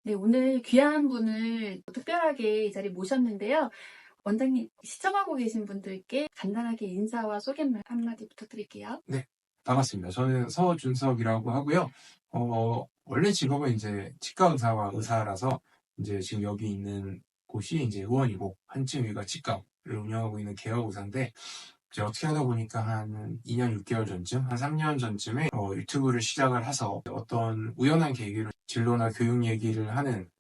네, 오늘 귀한 분을 특별하게 이 자리에 모셨는데요. 원장님, 시청하고 계신 분들께 간단하게 인사와 소개말 한마디 부탁드릴게요. 네, 반갑습니다. 저는 서준석이라고 하고요. 원래 직업은 이제 치과 의사와 의사라서 이제 지금 여기 있는 곳이 이제 의원이고 한층 위가 치과를 운영하고 있는 개업 의사인데 이제 어떻게 하다 보니까 한 2년 6개월 전쯤, 한 3년 전쯤에 유튜브를 시작을 해서 어떤 우연한 계기로 진로나 교육 얘기를 하는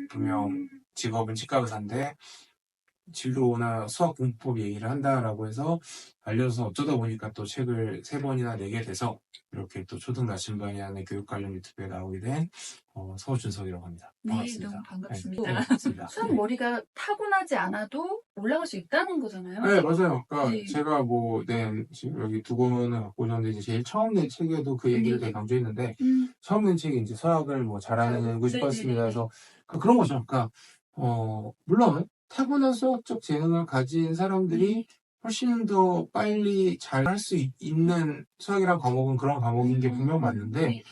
분명 직업은 치과 의사인데 진로나 수학 공법 얘기를 한다라고 해서 알려서 어쩌다 보니까 또 책을 3번이나 내게 돼서 이렇게 또 초등 나침반이라는 교육 관련 유튜브에 나오게 된 서준석이라고 합니다. 네, 반갑습니다. 너무 네, 반갑습니다. 반갑습니다. 수학 네. 머리가 타고나지 않아도 올라갈 수 있다는 거잖아요. 네, 맞아요. 그러니까 네. 제가 뭐 낸 지금 여기 두 권을 갖고 오셨는데 이제 제일 처음 낸 책에도 그 얘기를 네. 되게 강조했는데 음, 처음 낸 책이 이제 수학을 뭐 잘하고 싶었습니다. 네네네. 그래서 그런 거죠. 그러니까 물론 타고난 수학적 재능을 가진 사람들이 훨씬 더 빨리 잘 할 수 있는 수학이란 과목은 그런 과목인 게 분명 맞는데 네.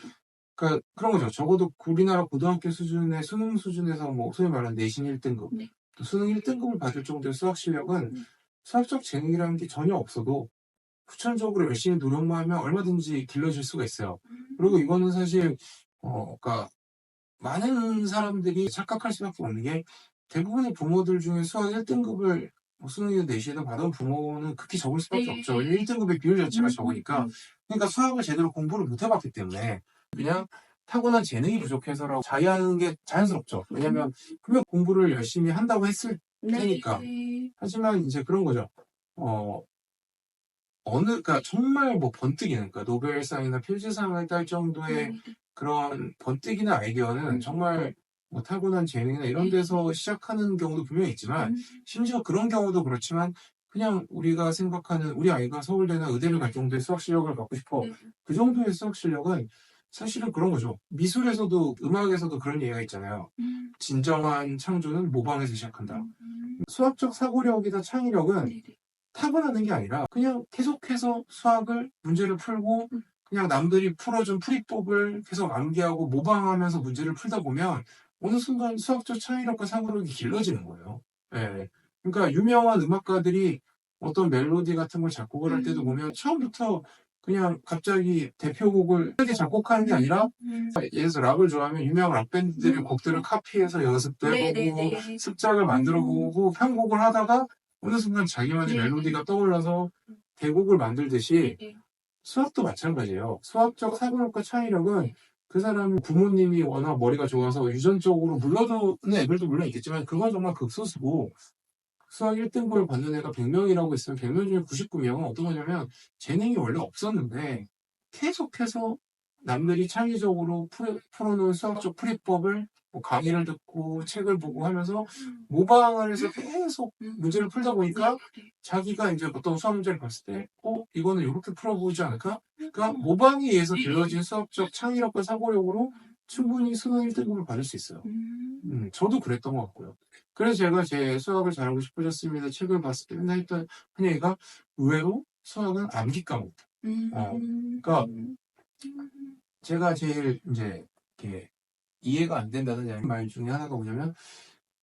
그러니까 그런 거죠. 적어도 우리나라 고등학교 수준의 수능 수준에서 뭐 소위 말하는 내신 1등급 네. 또 수능 1등급을 받을 정도의 수학 실력은 네. 수학적 재능이라는 게 전혀 없어도 후천적으로 열심히 노력만 하면 얼마든지 길러질 수가 있어요. 그리고 이거는 사실 그러니까 많은 사람들이 착각할 수밖에 없는 게 대부분의 부모들 중에 수학 1등급을 뭐 수능이든 내신이든 받은 부모는 극히 적을 수밖에 네. 없죠. 1등급의 비율 자체가 적으니까. 음. 그러니까 수학을 제대로 공부를 못 해봤기 때문에 그냥 타고난 재능이 부족해서라고 자의하는 게 자연스럽죠. 왜냐면 분명 공부를 열심히 한다고 했을 네. 테니까. 하지만 이제 그런 거죠. 그러니까 정말 뭐 번뜩이는, 그러니까 노벨상이나 필즈상을 딸 정도의 네. 그런 번뜩이는 아이디어는 정말 뭐 타고난 재능이나 이런 데서 시작하는 경우도 분명히 있지만, 심지어 그런 경우도 그렇지만, 그냥 우리가 생각하는 우리 아이가 서울대나 의대를 갈 정도의 수학 실력을 갖고 싶어. 네. 그 정도의 수학 실력은 사실은 그런 거죠. 미술에서도, 음악에서도 그런 얘기가 있잖아요. 진정한 창조는 모방에서 시작한다. 수학적 사고력이나 창의력은 네네. 타고나는 게 아니라 그냥 계속해서 수학을 문제를 풀고 그냥 남들이 풀어준 풀이법을 계속 암기하고 모방하면서 문제를 풀다 보면 어느 순간 수학적 창의력과 사고력이 길러지는 거예요. 예. 그러니까 유명한 음악가들이 어떤 멜로디 같은 걸 작곡을 할 때도 보면 처음부터 그냥 갑자기 대표곡을 크게 작곡하는 게 아니라 예를 들어서 락을 좋아하면 유명한 락밴드들의 곡들을 카피해서 연습도 해보고 네네네. 습작을 만들어보고 편곡을 하다가 어느 순간 자기만의 네. 멜로디가 떠올라서 대곡을 만들듯이 네네. 수학도 마찬가지예요. 수학적 사고력과 창의력은 그 사람이 부모님이 워낙 머리가 좋아서 유전적으로 물러드는 애들도 물론 있겠지만 그건 정말 극소수고 수학 1등급을 받는 애가 100명이라고 있으면 100명 중에 99명은 어떤 거냐면 재능이 원래 없었는데 계속해서 남들이 창의적으로 풀어놓은 수학적 풀이법을 뭐 강의를 듣고 책을 보고 하면서 모방을 해서 계속 문제를 풀다 보니까 자기가 이제 어떤 수학 문제를 봤을 때 이거는 이렇게 풀어보지 않을까? 그러니까 모방에 의해서 길러진 수학적 창의력과 사고력으로 충분히 수능 1등급을 받을 수 있어요. 저도 그랬던 것 같고요. 그래서 제가 제 수학을 잘하고 싶어졌습니다. 책을 봤을 때 맨날 했던 한 얘기가 의외로 수학은 암기 과목. 그러니까 제가 제일 이제 이렇게 이해가 안 된다는 말 중에 하나가 뭐냐면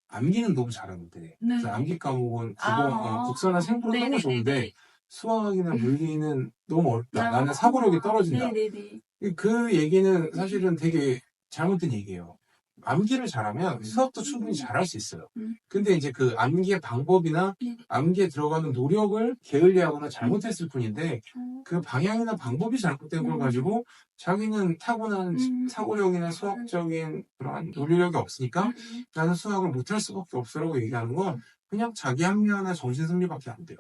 암기는 너무 잘하는데 그래서 암기 과목은 국어나 생물은 너무 좋은데 수학이나 물리는 너무 어렵다. 나는 사고력이 떨어진다. 네네네. 그 얘기는 사실은 되게 잘못된 얘기예요. 암기를 잘하면 수학도 충분히 잘할 수 있어요. 근데 이제 그 암기의 방법이나 암기에 들어가는 노력을 게을리하거나 잘못했을 뿐인데 그 방향이나 방법이 잘못된 걸 가지고 자기는 타고난 사고력이나 수학적인 그런 논리력이 없으니까 나는 수학을 못할 수밖에 없어라고 얘기하는 건 그냥 자기 합리화나 정신승리밖에 안 돼요.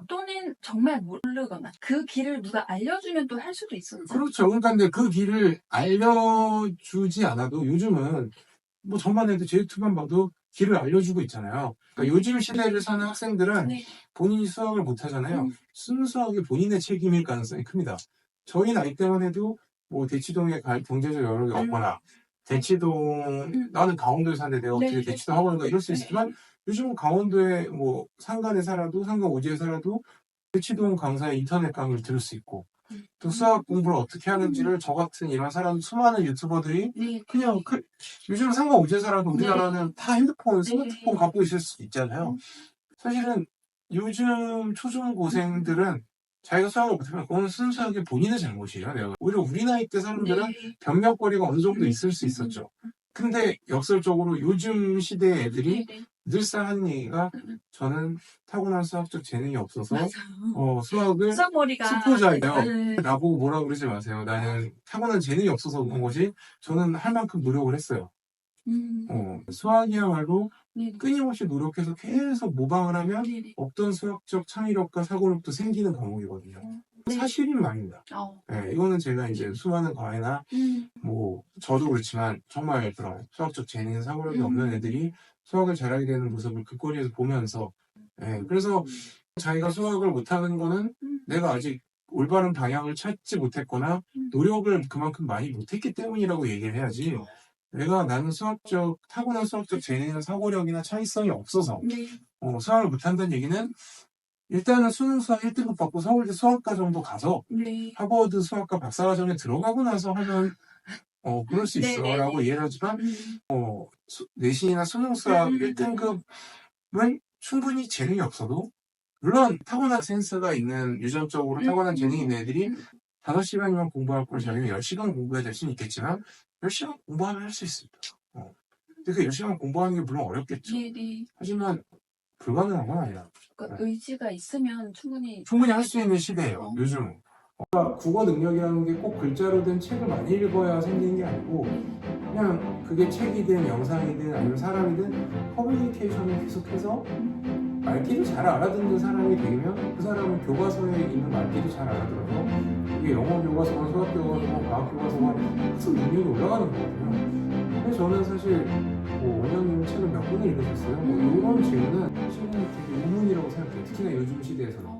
또는 정말 모르거나 그 길을 누가 알려주면 또 할 수도 있었죠. 그렇죠. 그러니까 근데 그 길을 알려주지 않아도 요즘은 뭐 저만 해도 제 유튜브만 봐도 길을 알려주고 있잖아요. 그러니까 요즘 시대를 사는 학생들은 네. 본인이 수학을 못하잖아요. 순수하게 본인의 책임일 가능성이 큽니다. 저희 나이 때만 해도 뭐 대치동에 갈 경제적 여력이 없거나 대치동 나는 강원도에 사는데 내가 어떻게 네. 대치동 학원을 가 이럴 수 있지만 요즘은 강원도에 뭐 상간에 살아도 상간 오지에 살아도 대치동 강사의 인터넷 강의를 들을 수 있고 또 수학 공부를 어떻게 하는지를 저 같은 이런 사람, 수많은 유튜버들이 네. 그냥 요즘 상관없제사라도 우리나라는 다 핸드폰, 스마트폰 네. 갖고 있을 수 있잖아요. 사실은 요즘 초중고생들은 자기가 수학을 못하면 그건 순수하게 본인의 잘못이에요. 내가. 오히려 우리 나이 때 사람들은 네. 변명거리가 어느 정도 있을 수 있었죠. 근데 역설적으로 요즘 시대 애들이 네. 늘상 하는 얘기가 저는 타고난 수학적 재능이 없어서 맞아요. 수학을 수학머리가 수포자예요. 네. 나보고 뭐라 그러지 마세요. 나는 타고난 재능이 없어서 그런 거지. 저는 할 만큼 노력을 했어요. 수학이야말로 네. 끊임없이 노력해서 계속 모방을 하면 네. 없던 수학적 창의력과 사고력도 생기는 과목이거든요. 네. 사실인 말입니다. 네, 이거는 제가 이제 수많은 과외나 뭐 저도 그렇지만 정말 그런 수학적 재능, 사고력이 없는 애들이 수학을 잘하게 되는 모습을 글거리에서 보면서 그래서 자기가 수학을 못하는 거는 내가 아직 올바른 방향을 찾지 못했거나 노력을 그만큼 많이 못했기 때문이라고 얘기를 해야지 나는 타고난 수학적 재능이나 사고력이나 창의성이 없어서 네. 수학을 못한다는 얘기는 일단은 수능 수학 1등급 받고 서울대 수학과정도 가서 네. 하버드 수학과 박사과정에 들어가고 나서 하면 그럴 수 있어 네. 라고 이해를 하지만 내신이나 수능 수학 1등급은 충분히 재능이 없어도 물론 타고난 센스가 있는 유전적으로 타고난 재능이 있는 애들이 5시간이면 공부할 걸 자기는 10시간 공부해야 될 수는 있겠지만 10시간 공부하면 할 수 있습니다. 근데 그 10시간 공부하는 게 물론 어렵겠죠. 네. 하지만 불가능한 건 아니라 그러니까 의지가 있으면 충분히 할 수 있는 시대예요. 요즘은. 국어 능력이라는 게 꼭 글자로 된 책을 많이 읽어야 생기는 게 아니고 그냥 그게 책이든 영상이든 아니면 사람이든 커뮤니케이션을 계속해서 말귀를 잘 알아듣는 사람이 되면 그 사람은 교과서에 있는 말귀도 잘 알아들어서 이게 영어 교과서건 수학 교과서건 과학 교과서건 학습 능력이 올라가는 거거든요. 그래서 저는 사실 원영님 책을 몇 권을 읽으셨어요? 이런 질문은 되게 우문이라고 생각해요. 특히나 요즘 시대에서는.